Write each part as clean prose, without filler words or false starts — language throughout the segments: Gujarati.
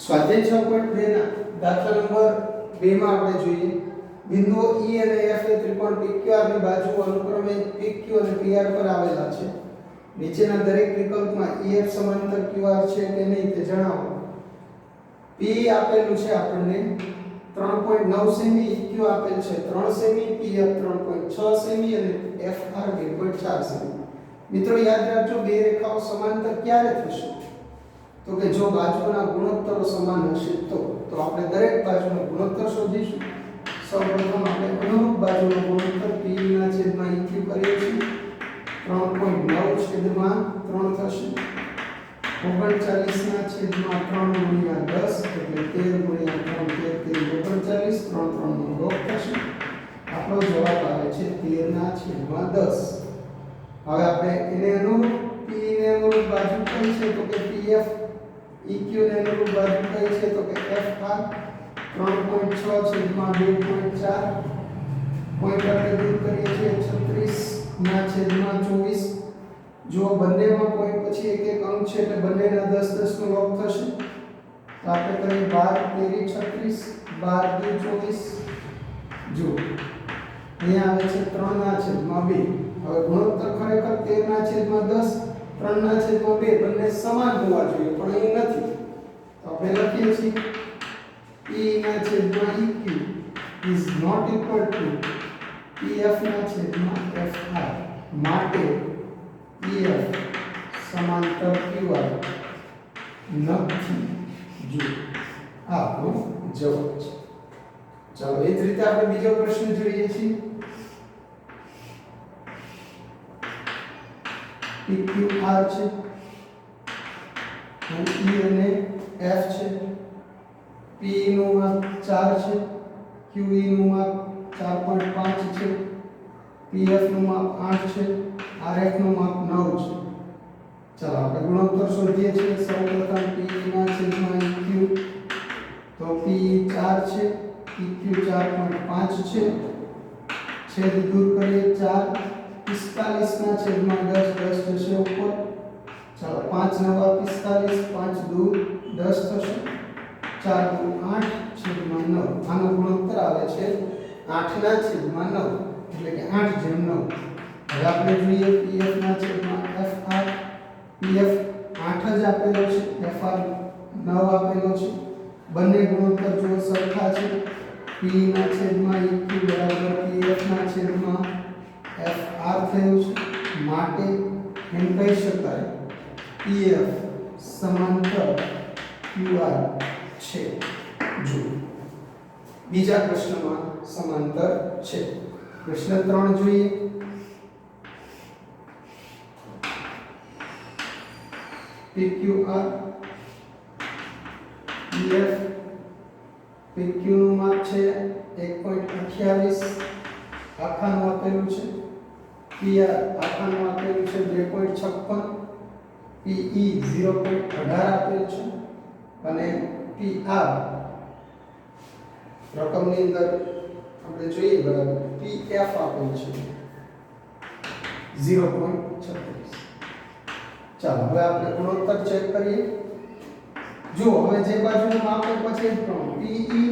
સ્વાધ્યાય 6.2 ના દાખલા નંબર 2 માં આપણે જોઈએ બિંદુઓ E અને F એ ત્રિકોણ PQR ની બાજુઓ અનુક્રમે PQ અને PR પર આવેલા છે. નીચેના દરેક વિકલ્પમાં EF સમાંતર QR છે કે નહીં તે જણાવો. P આપેલું છે આપણને 3.9 સેમી, EQ આપેલ છે 3 સેમી, PF 3.6 સેમી અને FR 2.4 સેમી. મિત્રો યાદ રાખજો બે રેખાઓ સમાંતર ક્યારે થશે? તો કે જો બાજુઓના ગુણોત્તરો સમાન હશે તો આપણે દરેક બાજુનો ગુણોત્તર શોધીશું. સૌપ્રથમ આપણે અનુરૂપ બાજુનો ગુણોત્તર P ના છેદમાં EQ કરીએ છીએ. 3.9 છેદમાં 3 થશે. 39 ના છેદમાં 3 ગુણ્યા 10 એટલે 13 ગુણ્યા 3 39 3 3 નો લોગ થશે. આપણો જવાબ આવે છે 13 ના છેદમાં 10. હવે આપણે એને અનુરૂપ P ને અનુરૂપ બાજુ કઈ છે તો કે PF, EQ ને અનુરૂપ બાજુ કઈ છે તો કે FR. 3.6 છેદમાં 2.4 પોઈન્ટ આપણે દૂર કરીએ છીએ 36 ના છેદમાં 24. જો બંનેમાં પોઈન્ટ પછી એક એક અંક છે એટલે બંનેના 10 10 નો લોગ થશે. તો આપણે કરીએ 12 36 12 24. જો અહીંયા આવે છે 3 ના છેદમાં 2. હવે ગુણોત્તર ખરેખર 13 ના છેદમાં 10 3 ના છેદમાં 2 બંને સમાન હોવા જોઈએ પણ અહીં નથી. તો આપણે લખીએ છીએ E ના છેદમાં EQ is not equal to PF ના છેદમાં FR. માટે EF સમાંતર QR નથી. જો આ આપણો જવાબ છે. ચાલો એ જ રીતે આપણે બીજો પ્રશ્ન જોઈએ છીએ. PQR છે અને E અને F છે. P નું માપ 4 છે, QE નું માપ 4.5 છે, PF નું માપ 8 છે, RF નું માપ 9 છે. ચાલો આપણે ગુણોત્તર શોધીએ છીએ. સૌપ્રથમ P ના છેદમાં EQ તો P 4 છે, EQ 4.5 છે. છેદ દૂર કરીએ 4 45 ના છેદમાં 10 10 જશે ઉપર. ચાલો 5 નવા 45 5 દૂર 10 થશે. 4 દૂ 8 છેદમાં 9. આનો ગુણોત્તર આવે છે 8 ના છેદમાં 9 એટલે કે 8 જેમ 9. હવે આપણે જોઈએ PF ના છેદમાં FR. PF 8 જ આપેલો છે, FR 9 આપેલો છે. બંને ગુણોત્તર જો સરખા છે. P ના છેદમાં EQ બરાબર PF ના છેદમાં FR થયું છે. માટે એમ કહી શકાય PF સમાંતર QR છે. જો બીજા પ્રશ્નમાં સમાંતર છે. પ્રશ્ન 3 જોઈએ. PQR EF PQ નું માપ છે 1.28 આખાનું આપેલું છે. PR આખાનું આપેલું છે 2.56. PE 0.18 આપેલ છે અને PR રકમની અંદર આપણે જોઈએ બરાબર PF આપેલ છે 0.36. ચાલો હવે આપણે ગુણોત્તર ચેક કરીએ. જો હવે જે બાજુનું માપ પછી જ પ્રમાણે PE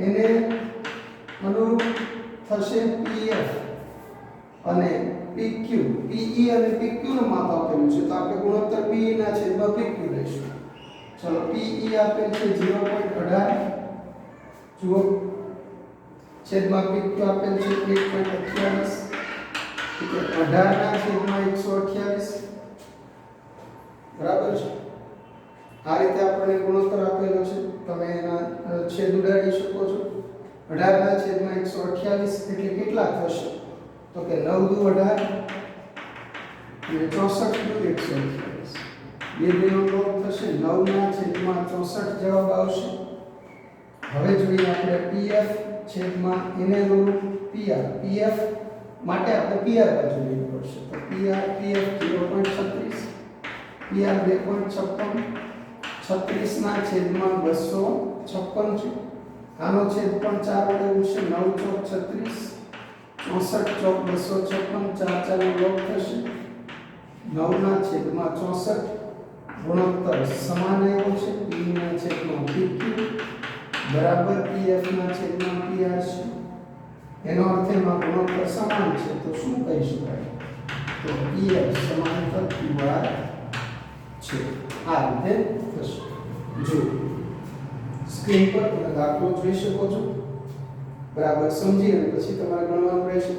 એને અનુરૂપ થશે PF અને PQ. PE અને PQ નું માપ આપેલું છે તો આપણે ગુણોત્તર PE ના છેદમાં PQ લઈશું. ચલો PE આપેલ છે 0.18. જુઓ છેદમાં PQ આપેલ છે 1.28 એટલે 18 ના છેદમાં 128 બરાબર છે. આ રીતે આપણને ગુણોત્તર આપેલો છે. તમે એના છેદ ઉડાડી શકો છો. 18 ના છેદમાં 128 એટલે કેટલા થશે તો કે 9 દુ 18 અને 64 દુ 128. બે બેનો લોગ થશે. 9 ના છેદમાં 64 જવાબ આવશે. હવે જોઈએ આપણે PF છેદમાં એને અનુરૂપ PR. PF માટે આપણે PR બાજુ લેવી પડશે. તો PR PF 0.36, PR 2.56. 36 ના છેદમાં 256 છે. આનો છેદ પણ 4 વડે ઉડશે. 9 ચોક 36, 64 ચોક 256, 4 4 નો લોગ થશે. 9 ના છેદમાં 64 ગુણોત્તર સમાન આવ્યો છે P ના છેદમાં PQ બરાબર PF ના છેદમાં PR છે એનો અર્થ એમાં ગુણોત્તર સમાન છે તો શું કહી શકાય તો EF સમાંતર QR છે આ રીતે થશે જો સ્ક્રીન પર તમે દાખલો જોઈ શકો છો બરાબર સમજી અને પછી તમારે ગણવાનું રહેશે